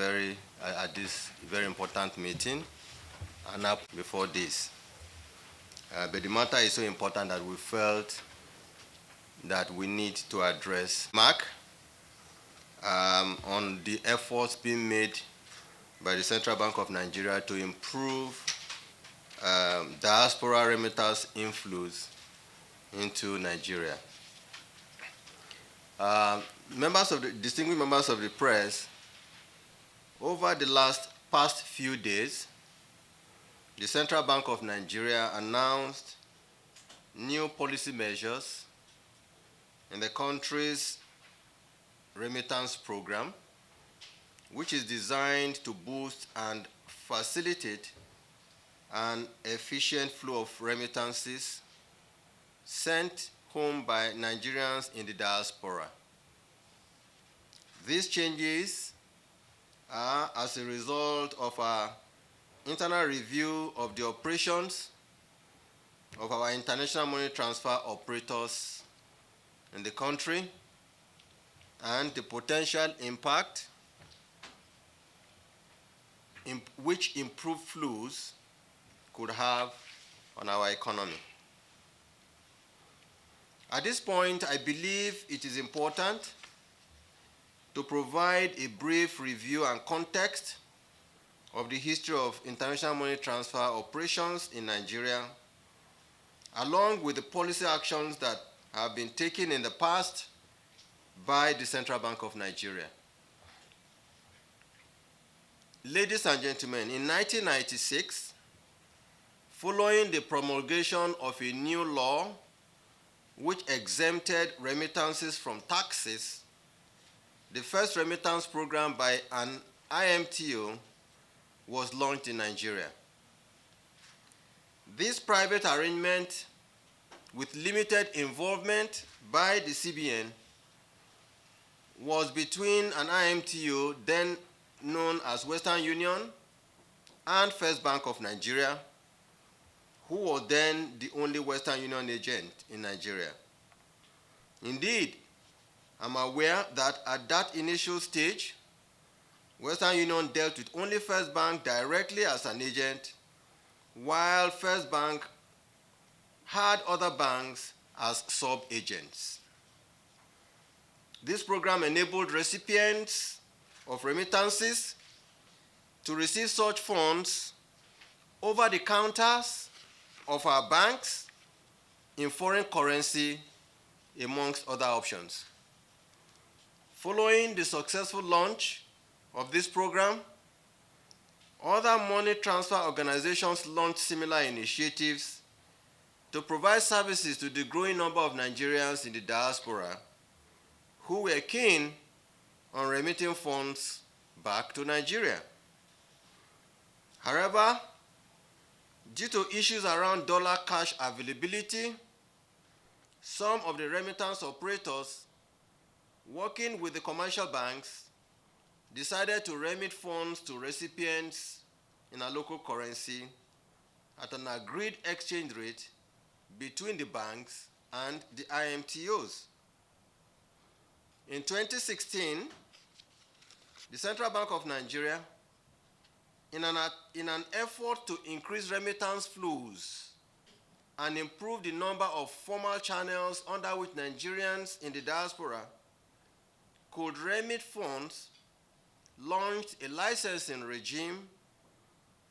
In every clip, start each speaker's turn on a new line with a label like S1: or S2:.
S1: at this very important meeting and up before this. But the matter is so important that we felt that we need to address Mark on the efforts being made by the Central Bank of Nigeria to improve diaspora remittance inflows into Nigeria. Distinguished members of the press, over the past few days, the Central Bank of Nigeria announced new policy measures in the country's remittance program, which is designed to boost and facilitate an efficient flow of remittances sent home by Nigerians in the diaspora. These changes are as a result of our internal review of the operations of our international money transfer operators in the country and the potential impact which improved flows could have on our economy. At this point, I believe it is important to provide a brief review and context of the history of international money transfer operations in Nigeria, along with the policy actions that have been taken in the past by the Central Bank of Nigeria. Ladies and gentlemen, in 1996, following the promulgation of a new law which exempted remittances from taxes, the first remittance program by an IMTO was launched in Nigeria. This private arrangement, with limited involvement by the CBN, was between an IMTO, then known as Western Union, and First Bank of Nigeria, who was then the only Western Union agent in Nigeria. Indeed, I'm aware that at that initial stage, Western Union dealt with only First Bank directly as an agent, while First Bank had other banks as sub-agents. This program enabled recipients of remittances to receive such funds over the counters of our banks in foreign currency, amongst other options. Following the successful launch of this program, other money transfer organizations launched similar initiatives to provide services to the growing number of Nigerians in the diaspora who were keen on remitting funds back to Nigeria. However, due to issues around dollar cash availability, some of the remittance operators working with the commercial banks decided to remit funds to recipients in a local currency at an agreed exchange rate between the banks and the IMTOs. In 2016, the Central Bank of Nigeria, in an effort to increase remittance flows and improve the number of formal channels under which Nigerians in the diaspora could remit funds, launched a licensing regime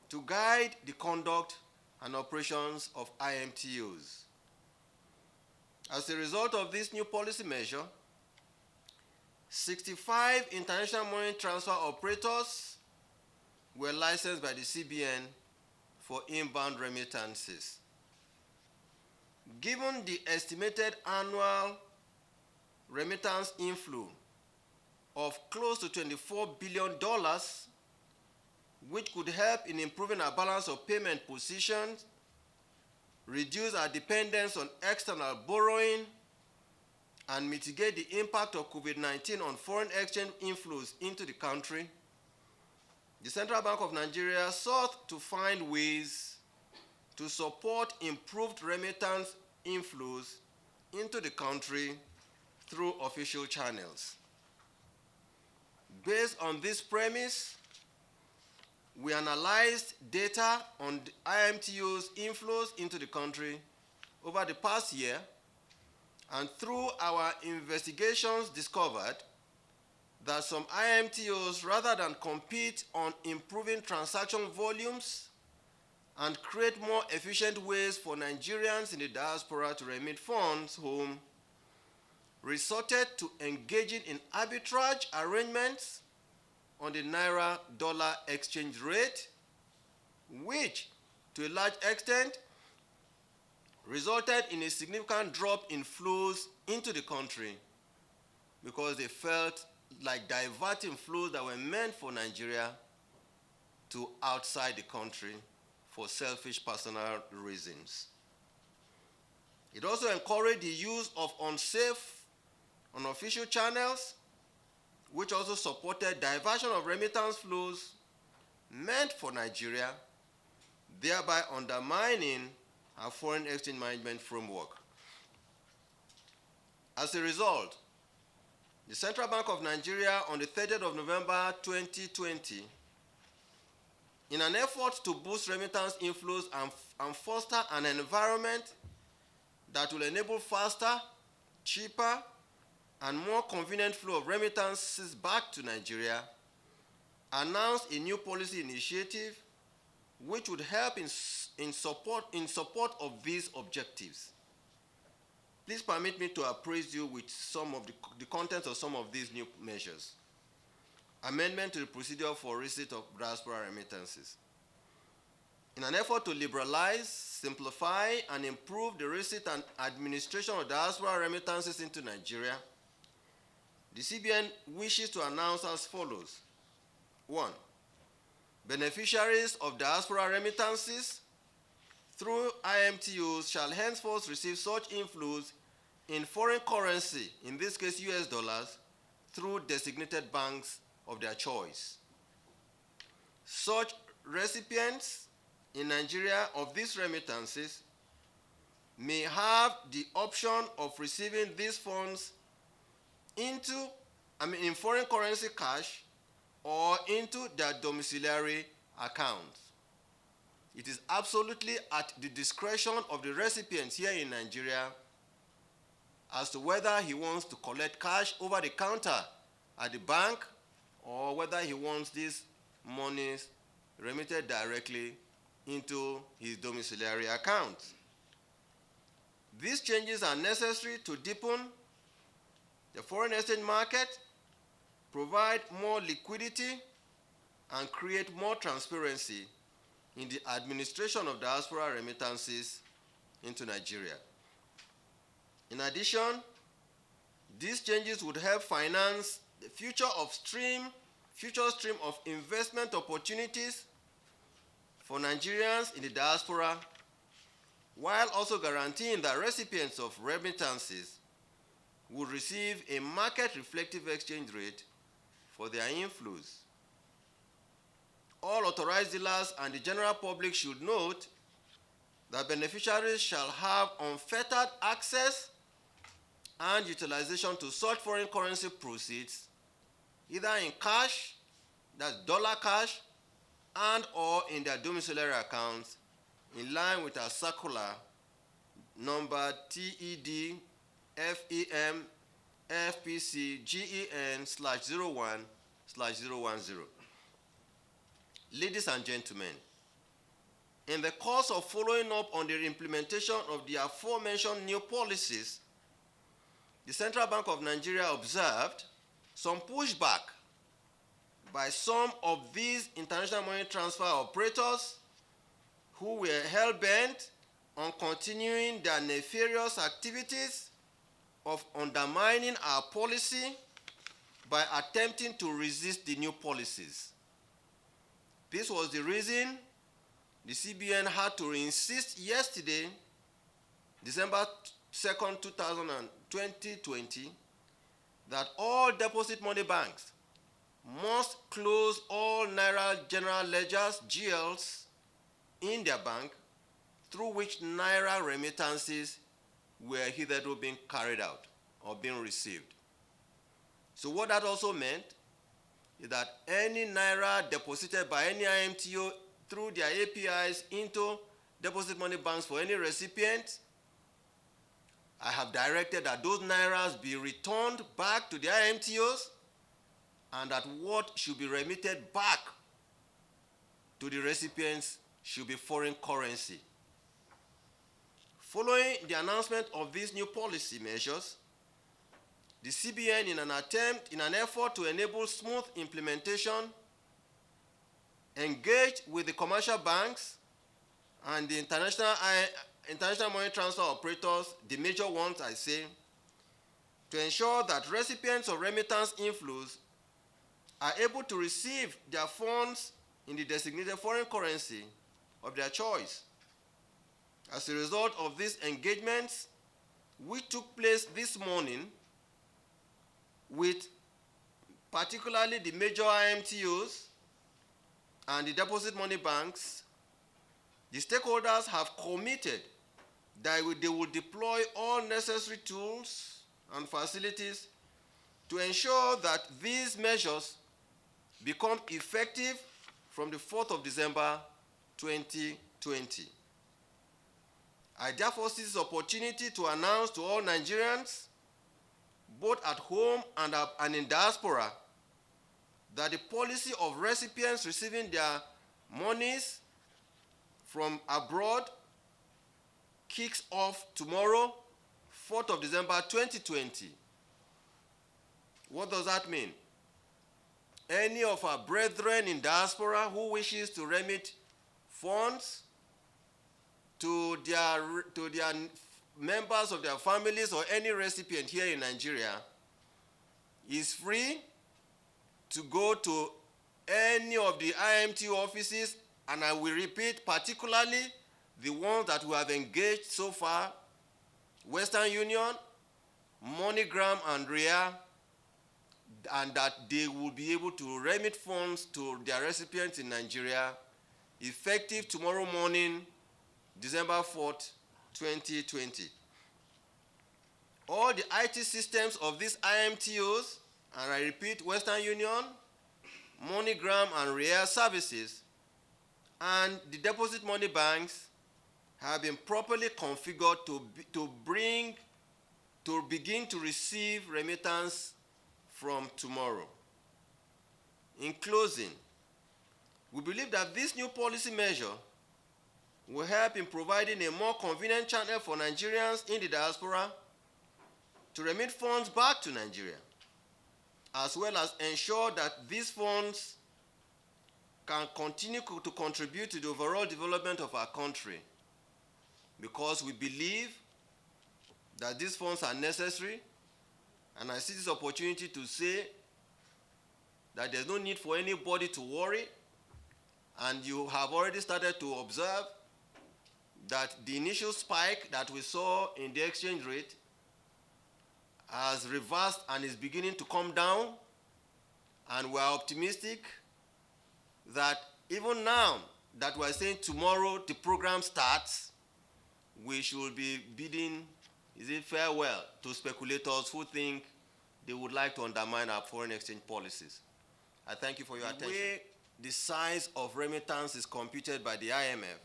S1: to guide the conduct and operations of IMTOs. As a result of this new policy measure, 65 international money transfer operators were licensed by the CBN for inbound remittances. Given the estimated annual remittance inflow of close to $24 billion, which could help in improving our balance of payment positions, reduce our dependence on external borrowing, and mitigate the impact of COVID-19 on foreign exchange inflows into the country, the Central Bank of Nigeria sought to find ways to support improved remittance inflows into the country through official channels. Based on this premise, we analyzed data on the IMTO's inflows into the country over the past year, and through our investigations discovered that some IMTOs, rather than compete on improving transaction volumes and create more efficient ways for Nigerians in the diaspora to remit funds home, resorted to engaging in arbitrage arrangements on the Naira-dollar exchange rate, which, to a large extent, resulted in a significant drop in flows into the country because they felt like diverting flows that were meant for Nigeria to outside the country for selfish personal reasons. It also encouraged the use of unsafe, unofficial channels, which also supported diversion of remittance flows meant for Nigeria, thereby undermining our foreign exchange management framework. As a result, the Central Bank of Nigeria on the 30th of November 2020, in an effort to boost remittance inflows and foster an environment that will enable faster, cheaper, and more convenient flow of remittances back to Nigeria, announced a new policy initiative which would help in support of these objectives. Please permit me to appraise you with some of the contents of some of these new measures. Amendment to the procedure for receipt of diaspora remittances. In an effort to liberalize, simplify, and improve the receipt and administration of diaspora remittances into Nigeria, the CBN wishes to announce as follows. 1. Beneficiaries of diaspora remittances through IMTOs shall henceforth receive such inflows in foreign currency, in this case US dollars, through designated banks of their choice. Such recipients in Nigeria of these remittances may have the option of receiving these funds in foreign currency cash or into their domiciliary accounts. It is absolutely at the discretion of the recipient here in Nigeria as to whether he wants to collect cash over the counter at the bank or whether he wants these monies remitted directly into his domiciliary account. These changes are necessary to deepen the foreign exchange market, provide more liquidity, and create more transparency in the administration of diaspora remittances into Nigeria. In addition, these changes would help finance the future stream of investment opportunities for Nigerians in the diaspora, while also guaranteeing that recipients of remittances will receive a market-reflective exchange rate for their inflows. All authorized dealers and the general public should note that beneficiaries shall have unfettered access and utilization to such foreign currency proceeds, either in cash, that's dollar cash, and or in their domiciliary accounts, in line with our circular number TED FEM FPC GEN/01/010. Ladies and gentlemen, in the course of following up on the implementation of the aforementioned new policies, the Central Bank of Nigeria observed some pushback by some of these international money transfer operators who were hell-bent on continuing their nefarious activities of undermining our policy by attempting to resist the new policies. This was the reason the CBN had to insist yesterday, December 2nd, 2020, that all deposit money banks must close all Naira General Ledgers, GLs, in their bank through which Naira remittances were hitherto being carried out or being received. So what that also meant is that any naira deposited by any IMTO through their APIs into deposit money banks for any recipient, I have directed that those nairas be returned back to the IMTOs and that what should be remitted back to the recipients should be foreign currency. Following the announcement of these new policy measures, the CBN, in an effort to enable smooth implementation, engaged with the commercial banks and the international money transfer operators, the major ones I say, to ensure that recipients of remittance inflows are able to receive their funds in the designated foreign currency of their choice. As a result of these engagements, which took place this morning with particularly the major IMTOs and the deposit money banks, the stakeholders have committed that they will deploy all necessary tools and facilities to ensure that these measures become effective from the 4th of December 2020. I therefore seize this opportunity to announce to all Nigerians, both at home and in diaspora, that the policy of recipients receiving their monies from abroad kicks off tomorrow, 4th of December 2020. What does that mean? Any of our brethren in diaspora who wishes to remit funds to their members of their families or any recipient here in Nigeria is free to go to any of the IMT offices, and I will repeat, particularly the ones that we have engaged so far: Western Union, MoneyGram, and RIA, and that they will be able to remit funds to their recipients in Nigeria effective tomorrow morning, December 4th, 2020. All the IT systems of these IMTOs, and I repeat, Western Union, MoneyGram, and RIA services, and the deposit money banks have been properly configured to begin to receive remittance from tomorrow. In closing, we believe that this new policy measure will help in providing a more convenient channel for Nigerians in the diaspora to remit funds back to Nigeria, as well as ensure that these funds can continue to contribute to the overall development of our country, because we believe that these funds are necessary. And I see this opportunity to say that there's no need for anybody to worry, and you have already started to observe that the initial spike that we saw in the exchange rate has reversed and is beginning to come down, and we're optimistic that even now that we're saying tomorrow the program starts, we should be bidding, is it farewell to speculators who think they would like to undermine our foreign exchange policies. I thank you for your attention. The way the size of remittance is computed by the IMF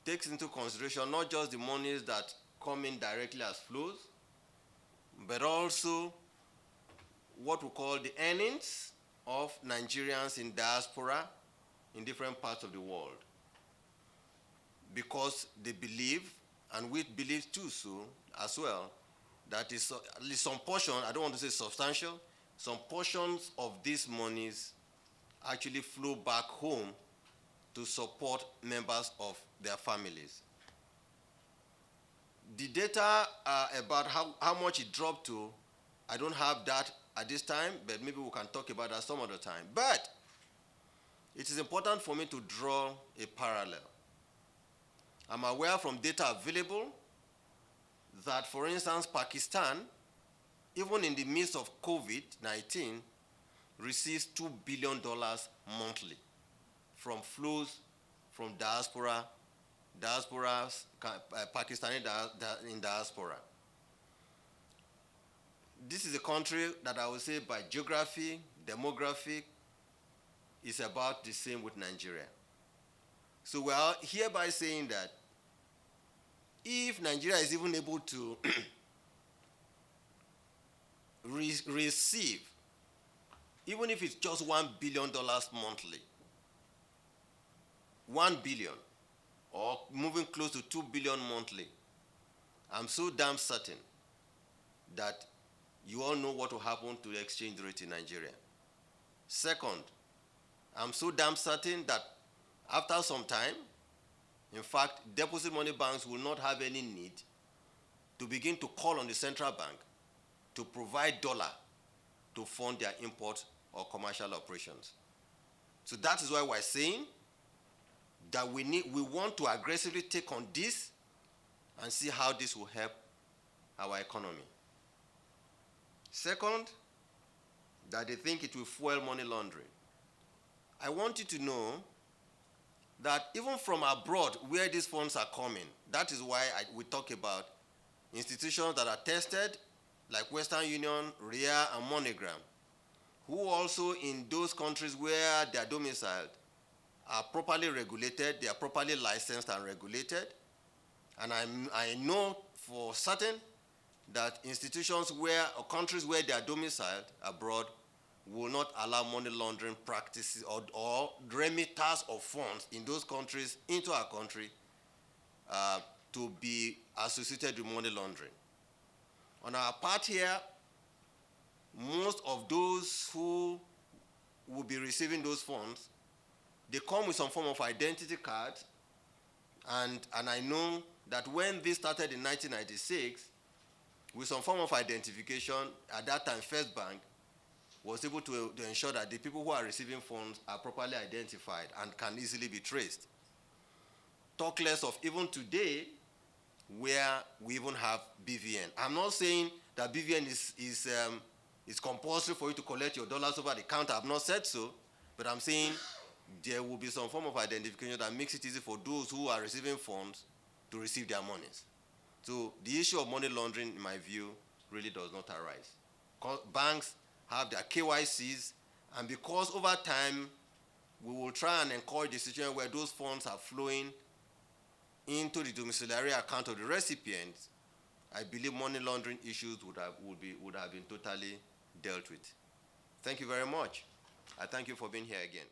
S1: takes into consideration not just the monies that come in directly as flows, but also what we call the earnings of Nigerians in diaspora in different parts of the world. Because they believe, and we believe too so as well, that is at least some portion, I don't want to say substantial, some portions of these monies actually flow back home to support members of their families. The data about how much it dropped to, I don't have that at this time, but maybe we can talk about that some other time. But it is important for me to draw a parallel. I'm aware from data available that, for instance, Pakistan, even in the midst of COVID-19, receives $2 billion monthly from flows from Pakistani in diaspora. this is a country that I would say by geography, demographic, is about the same with Nigeria. So we are hereby saying that if Nigeria is even able to receive, even if it's just $1 billion monthly, 1 billion, or moving close to 2 billion monthly, I'm so damn certain that you all know what will happen to the exchange rate in Nigeria. Second, I'm so damn certain that after some time, in fact, deposit money banks will not have any need to begin to call on the central bank to provide dollar to fund their import or commercial operations. So that is why we're saying that we want to aggressively take on this and see how this will help our economy. Second, that they think it will fuel money laundering. I want you to know that even from abroad where these funds are coming, that is why we talk about institutions that are tested, like Western Union, RIA, and MoneyGram, who also in those countries where they are domiciled are properly regulated, they are properly licensed and regulated. And I know for certain that institutions or countries where they are domiciled abroad will not allow money laundering practices or remitters of funds in those countries into our country to be associated with money laundering. On our part here, most of those who will be receiving those funds, they come with some form of identity card, and I know that when this started in 1996, with some form of identification, at that time First Bank was able to ensure that the people who are receiving funds are properly identified and can easily be traced. Talk less of even today, where we even have BVN. I'm not saying that BVN is compulsory for you to collect your dollars over the counter. I've not said so, but I'm saying there will be some form of identification that makes it easy for those who are receiving funds to receive their monies. So the issue of money laundering, in my view, really does not arise. Banks have their KYCs, and because over time we will try and encourage a situation where those funds are flowing into the domiciliary account of the recipients, I believe money laundering issues would have been totally dealt with. Thank you very much. I thank you for being here again.